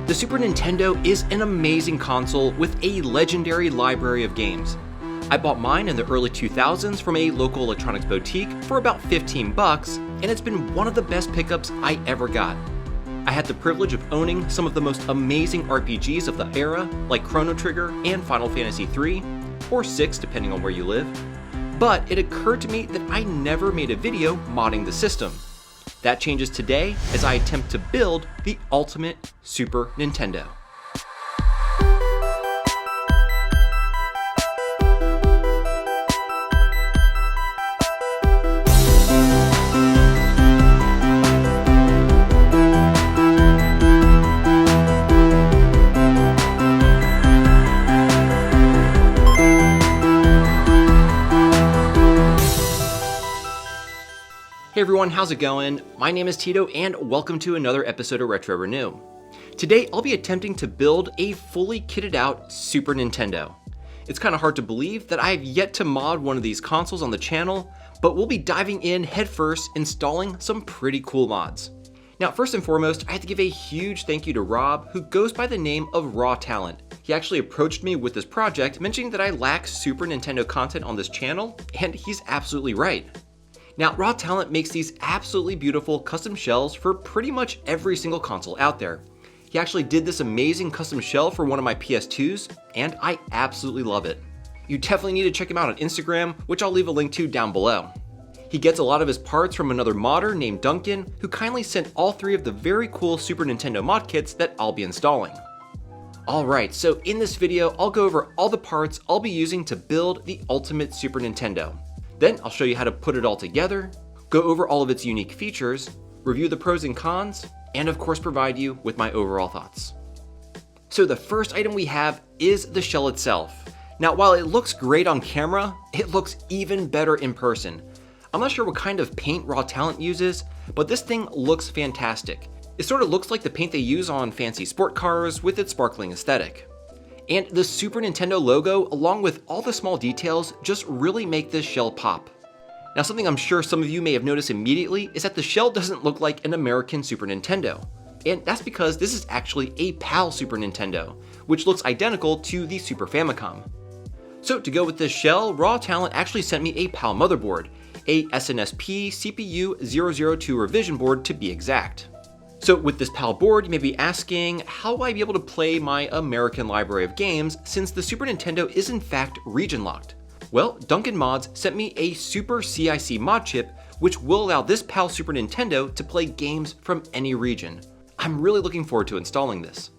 The Super Nintendo is an amazing console with a legendary library of games. I bought mine in the early 2000s from a local electronics boutique for about 15 bucks, and it's been one of the best pickups I ever got. I had the privilege of owning some of the most amazing RPGs of the era, like Chrono Trigger and Final Fantasy III, or 6 depending on where you live. But it occurred to me that I never made a video modding the system. That changes today as I attempt to build the ultimate Super Nintendo. Hey everyone, how's it going? My name is Tito and welcome to another episode of Retro Renew. Today I'll be attempting to build a fully kitted out Super Nintendo. It's kind of hard to believe that I have yet to mod one of these consoles on the channel, but we'll be diving in headfirst installing some pretty cool mods. Now first and foremost, I have to give a huge thank you to Rob, who goes by the name of Raw Talent. He actually approached me with this project mentioning that I lack Super Nintendo content on this channel, and he's absolutely right. Now, Raw Talent makes these absolutely beautiful custom shells for pretty much every single console out there. He actually did this amazing custom shell for one of my PS2s, and I absolutely love it. You definitely need to check him out on Instagram, which I'll leave a link to down below. He gets a lot of his parts from another modder named Duncan, who kindly sent all three of the very cool Super Nintendo mod kits that I'll be installing. Alright, so in this video, I'll go over all the parts I'll be using to build the ultimate Super Nintendo. Then I'll show you how to put it all together, go over all of its unique features, review the pros and cons, and of course provide you with my overall thoughts. So the first item we have is the shell itself. Now while it looks great on camera, it looks even better in person. I'm not sure what kind of paint Raw Talent uses, but this thing looks fantastic. It sort of looks like the paint they use on fancy sport cars with its sparkling aesthetic. And the Super Nintendo logo, along with all the small details, just really make this shell pop. Now something I'm sure some of you may have noticed immediately is that the shell doesn't look like an American Super Nintendo. And that's because this is actually a PAL Super Nintendo, which looks identical to the Super Famicom. So to go with this shell, Raw Talent actually sent me a PAL motherboard, a SNES CPU002 revision board to be exact. So with this PAL board, you may be asking, how will I be able to play my American library of games since the Super Nintendo is in fact region locked? Well, Duncan Mods sent me a SuperCIC mod chip, which will allow this PAL Super Nintendo to play games from any region. I'm really looking forward to installing this.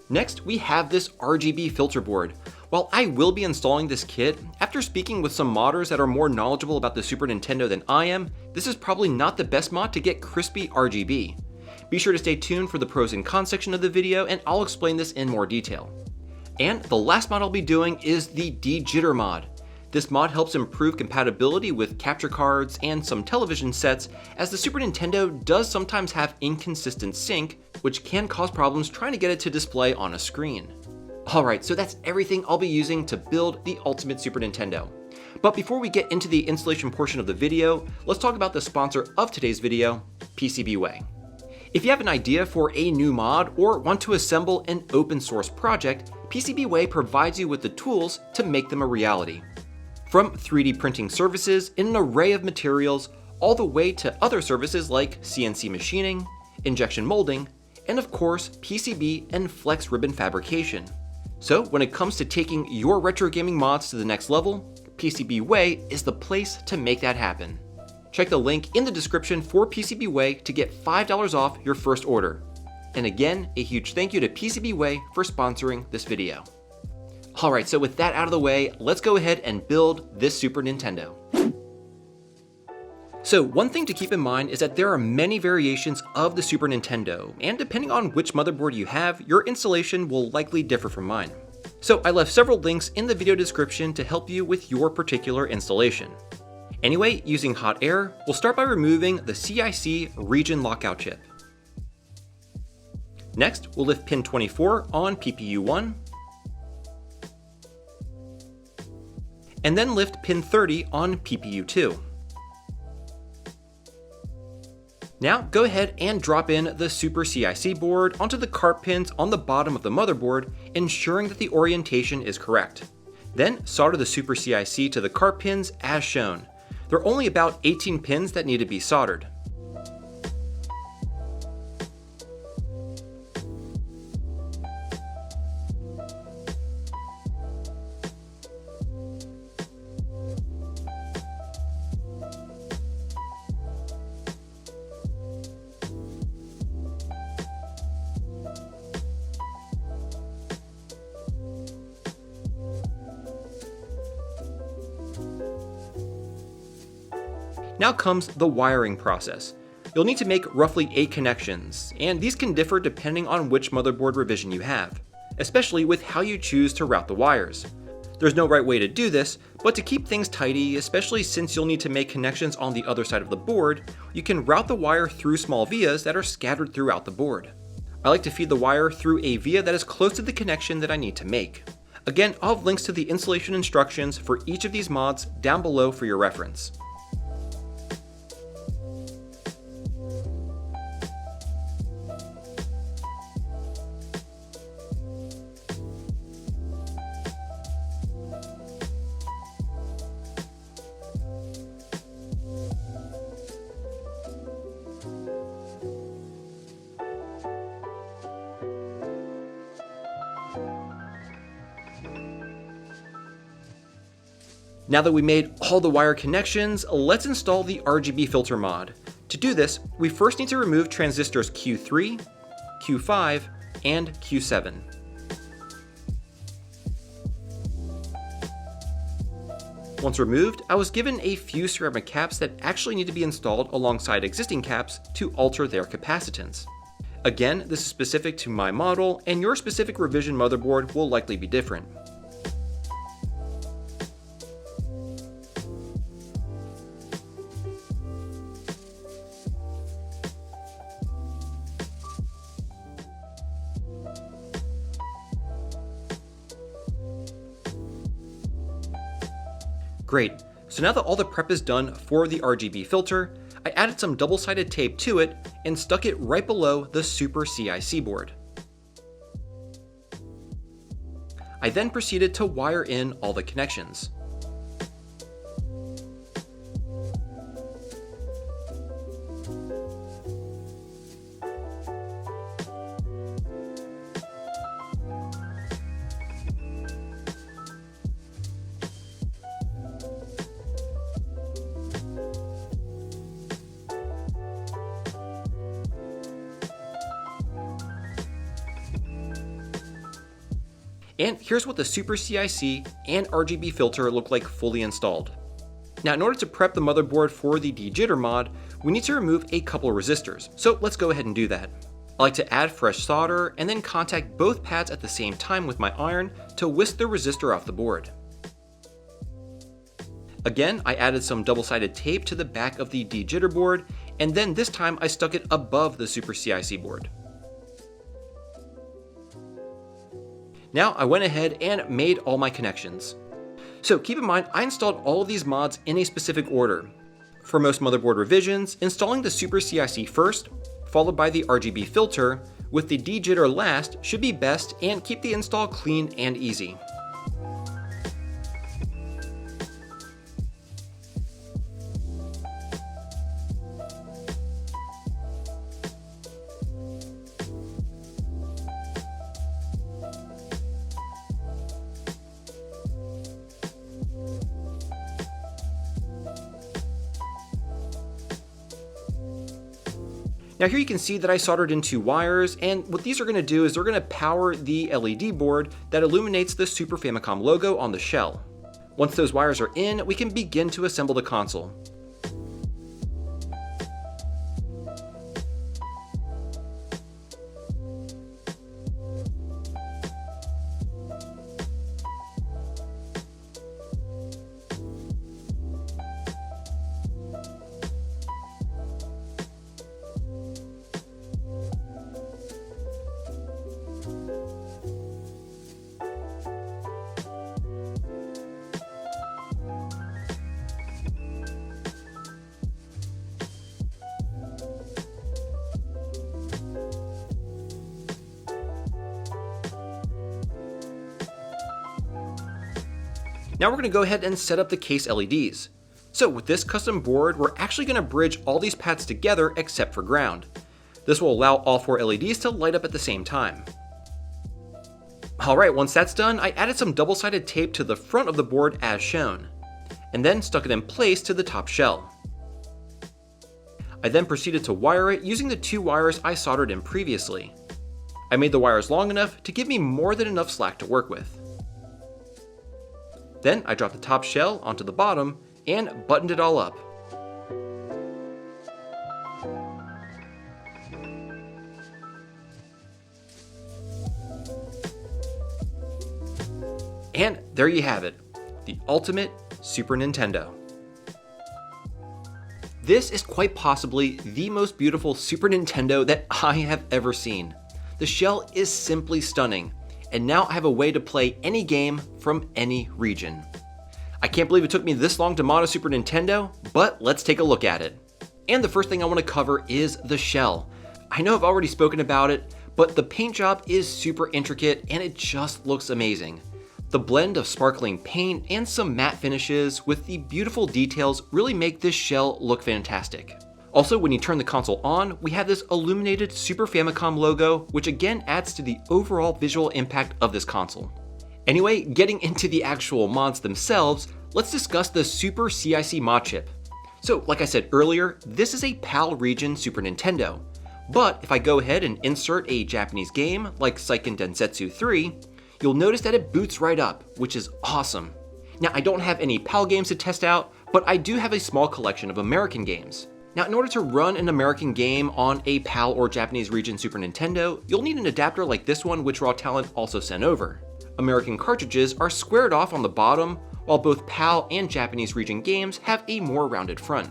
Next, we have this RGB filter board. While I will be installing this kit, after speaking with some modders that are more knowledgeable about the Super Nintendo than I am, this is probably not the best mod to get crispy RGB. Be sure to stay tuned for the pros and cons section of the video, and I'll explain this in more detail. And the last mod I'll be doing is the dejitter mod. This mod helps improve compatibility with capture cards and some television sets, as the Super Nintendo does sometimes have inconsistent sync, which can cause problems trying to get it to display on a screen. Alright, so that's everything I'll be using to build the ultimate Super Nintendo. But before we get into the installation portion of the video, let's talk about the sponsor of today's video, PCBWay. If you have an idea for a new mod or want to assemble an open source project, PCBWay provides you with the tools to make them a reality. From 3D printing services in an array of materials, all the way to other services like CNC machining, injection molding, and of course PCB and flex ribbon fabrication. So when it comes to taking your retro gaming mods to the next level, PCBWay is the place to make that happen. Check the link in the description for PCBWay to get $5 off your first order. And again, a huge thank you to PCBWay for sponsoring this video. Alright, so with that out of the way, let's go ahead and build this Super Nintendo. So one thing to keep in mind is that there are many variations of the Super Nintendo, and depending on which motherboard you have, your installation will likely differ from mine. So I left several links in the video description to help you with your particular installation. Anyway, using hot air, we'll start by removing the CIC region lockout chip. Next, we'll lift pin 24 on PPU 1, and then lift pin 30 on PPU 2. Now go ahead and drop in the SuperCIC board onto the carp pins on the bottom of the motherboard, ensuring that the orientation is correct. Then solder the SuperCIC to the carp pins as shown. There are only about 18 pins that need to be soldered. Now comes the wiring process. You'll need to make roughly 8 connections, and these can differ depending on which motherboard revision you have, especially with how you choose to route the wires. There's no right way to do this, but to keep things tidy, especially since you'll need to make connections on the other side of the board, you can route the wire through small vias that are scattered throughout the board. I like to feed the wire through a via that is close to the connection that I need to make. Again, I'll have links to the installation instructions for each of these mods down below for your reference. Now that we made all the wire connections, let's install the RGB filter mod. To do this, we first need to remove transistors Q3, Q5, and Q7. Once removed, I was given a few ceramic caps that actually need to be installed alongside existing caps to alter their capacitance. Again, this is specific to my model, and your specific revision motherboard will likely be different. Great, so now that all the prep is done for the RGB filter, I added some double-sided tape to it and stuck it right below the SuperCIC board. I then proceeded to wire in all the connections. And here's what the SuperCIC and RGB filter look like fully installed. Now, in order to prep the motherboard for the dejitter mod, we need to remove a couple of resistors, so let's go ahead and do that. I like to add fresh solder and then contact both pads at the same time with my iron to whisk the resistor off the board. Again, I added some double-sided tape to the back of the dejitter board, and then this time I stuck it above the SuperCIC board. Now I went ahead and made all my connections. So keep in mind, I installed all of these mods in a specific order. For most motherboard revisions, installing the SuperCIC first, followed by the RGB filter, with the dejitter last should be best and keep the install clean and easy. Now here you can see that I soldered in 2 wires, and what these are going to do is they're going to power the LED board that illuminates the Super Famicom logo on the shell. Once those wires are in, we can begin to assemble the console. Now we're going to go ahead and set up the case LEDs. So with this custom board, we're actually going to bridge all these pads together except for ground. This will allow all 4 LEDs to light up at the same time. Alright, once that's done, I added some double-sided tape to the front of the board as shown, and then stuck it in place to the top shell. I then proceeded to wire it using the 2 wires I soldered in previously. I made the wires long enough to give me more than enough slack to work with. Then I dropped the top shell onto the bottom and buttoned it all up. And there you have it, the ultimate Super Nintendo. This is quite possibly the most beautiful Super Nintendo that I have ever seen. The shell is simply stunning, and now I have a way to play any game from any region. I can't believe it took me this long to mod a Super Nintendo, but let's take a look at it. And the first thing I want to cover is the shell. I know I've already spoken about it, but the paint job is super intricate and it just looks amazing. The blend of sparkling paint and some matte finishes with the beautiful details really make this shell look fantastic. Also, when you turn the console on, we have this illuminated Super Famicom logo, which again adds to the overall visual impact of this console. Anyway, getting into the actual mods themselves, let's discuss the SuperCIC mod chip. So, like I said earlier, this is a PAL region Super Nintendo. But if I go ahead and insert a Japanese game like Seiken Densetsu 3, you'll notice that it boots right up, which is awesome. Now, I don't have any PAL games to test out, but I do have a small collection of American games. Now, in order to run an American game on a PAL or Japanese region Super Nintendo, you'll need an adapter like this one, which Raw Talent also sent over. American cartridges are squared off on the bottom, while both PAL and Japanese region games have a more rounded front.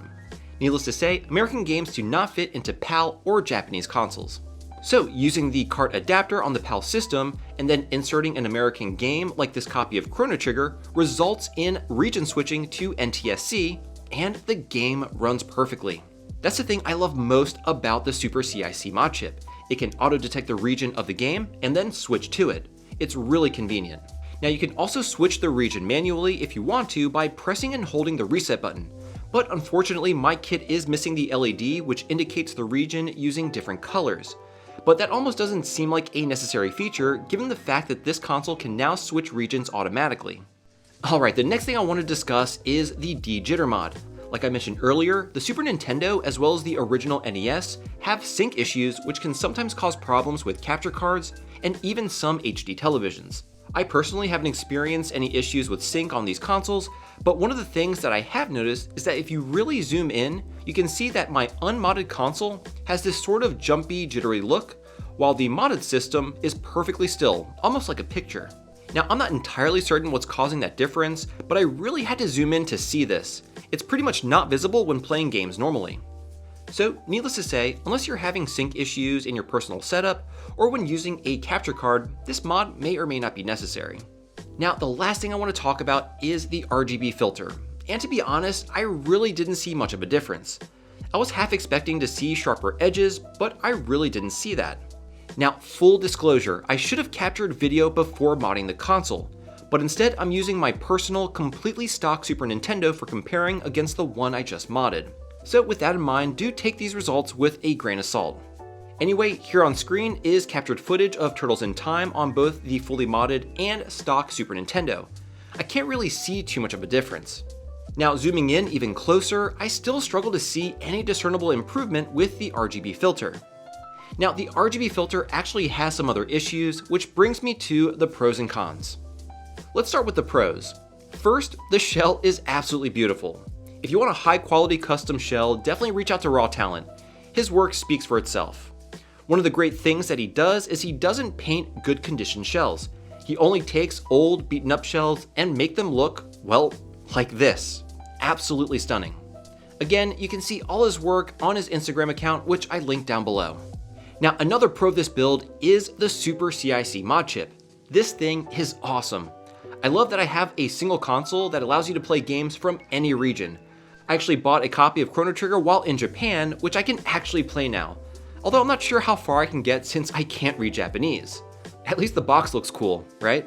Needless to say, American games do not fit into PAL or Japanese consoles. So, using the cart adapter on the PAL system and then inserting an American game like this copy of Chrono Trigger results in region switching to NTSC, and the game runs perfectly. That's the thing I love most about the SuperCIC mod chip. It can auto-detect the region of the game and then switch to it. It's really convenient. Now you can also switch the region manually if you want to by pressing and holding the reset button. But unfortunately my kit is missing the LED which indicates the region using different colors. But that almost doesn't seem like a necessary feature given the fact that this console can now switch regions automatically. Alright, the next thing I want to discuss is the dejitter mod. Like I mentioned earlier, the Super Nintendo as well as the original NES have sync issues which can sometimes cause problems with capture cards and even some HD televisions. I personally haven't experienced any issues with sync on these consoles, but one of the things that I have noticed is that if you really zoom in, you can see that my unmodded console has this sort of jumpy, jittery look, while the modded system is perfectly still, almost like a picture. Now, I'm not entirely certain what's causing that difference, but I really had to zoom in to see this. It's pretty much not visible when playing games normally. So, needless to say, unless you're having sync issues in your personal setup, or when using a capture card, this mod may or may not be necessary. Now, the last thing I want to talk about is the RGB filter. And to be honest, I really didn't see much of a difference. I was half expecting to see sharper edges, but I really didn't see that. Now, full disclosure, I should have captured video before modding the console, but instead I'm using my personal, completely stock Super Nintendo for comparing against the one I just modded. So with that in mind, do take these results with a grain of salt. Anyway, here on screen is captured footage of Turtles in Time on both the fully modded and stock Super Nintendo. I can't really see too much of a difference. Now zooming in even closer, I still struggle to see any discernible improvement with the RGB filter. Now the RGB filter actually has some other issues, which brings me to the pros and cons. Let's start with the pros. First, the shell is absolutely beautiful. If you want a high quality custom shell, definitely reach out to Raw Talent. His work speaks for itself. One of the great things that he does is he doesn't paint good condition shells. He only takes old beaten up shells and make them look, well, like this. Absolutely stunning. Again, you can see all his work on his Instagram account, which I linked down below. Now, another pro of this build is the SuperCIC mod chip. This thing is awesome. I love that I have a single console that allows you to play games from any region. I actually bought a copy of Chrono Trigger while in Japan, which I can actually play now. Although I'm not sure how far I can get since I can't read Japanese. At least the box looks cool, right?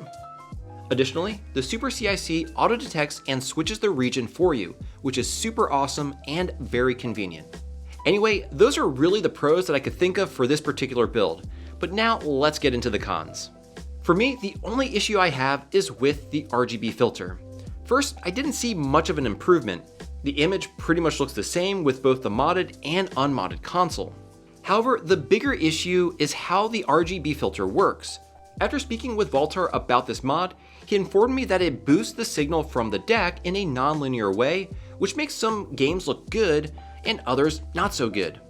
Additionally, the SuperCIC auto-detects and switches the region for you, which is super awesome and very convenient. Anyway, those are really the pros that I could think of for this particular build, but now let's get into the cons. For me, the only issue I have is with the RGB filter. First, I didn't see much of an improvement. The image pretty much looks the same with both the modded and unmodded console. However, the bigger issue is how the RGB filter works. After speaking with Valtar about this mod, he informed me that it boosts the signal from the deck in a non-linear way, which makes some games look good and others not so good.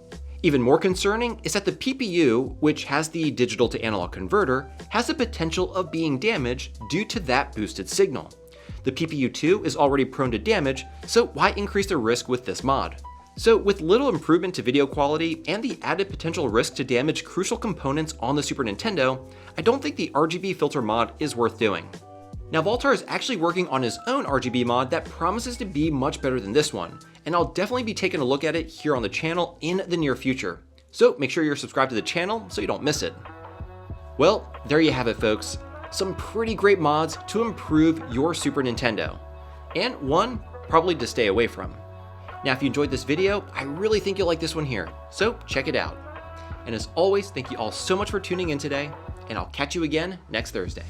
Even more concerning is that the PPU, which has the digital to analog converter, has the potential of being damaged due to that boosted signal. The PPU-2 is already prone to damage, so why increase the risk with this mod? So with little improvement to video quality and the added potential risk to damage crucial components on the Super Nintendo, I don't think the RGB filter mod is worth doing. Now Valtar is actually working on his own RGB mod that promises to be much better than this one, and I'll definitely be taking a look at it here on the channel in the near future. So make sure you're subscribed to the channel so you don't miss it. Well, there you have it folks. Some pretty great mods to improve your Super Nintendo, and one probably to stay away from. Now if you enjoyed this video, I really think you'll like this one here, so check it out. And as always, thank you all so much for tuning in today, and I'll catch you again next Thursday.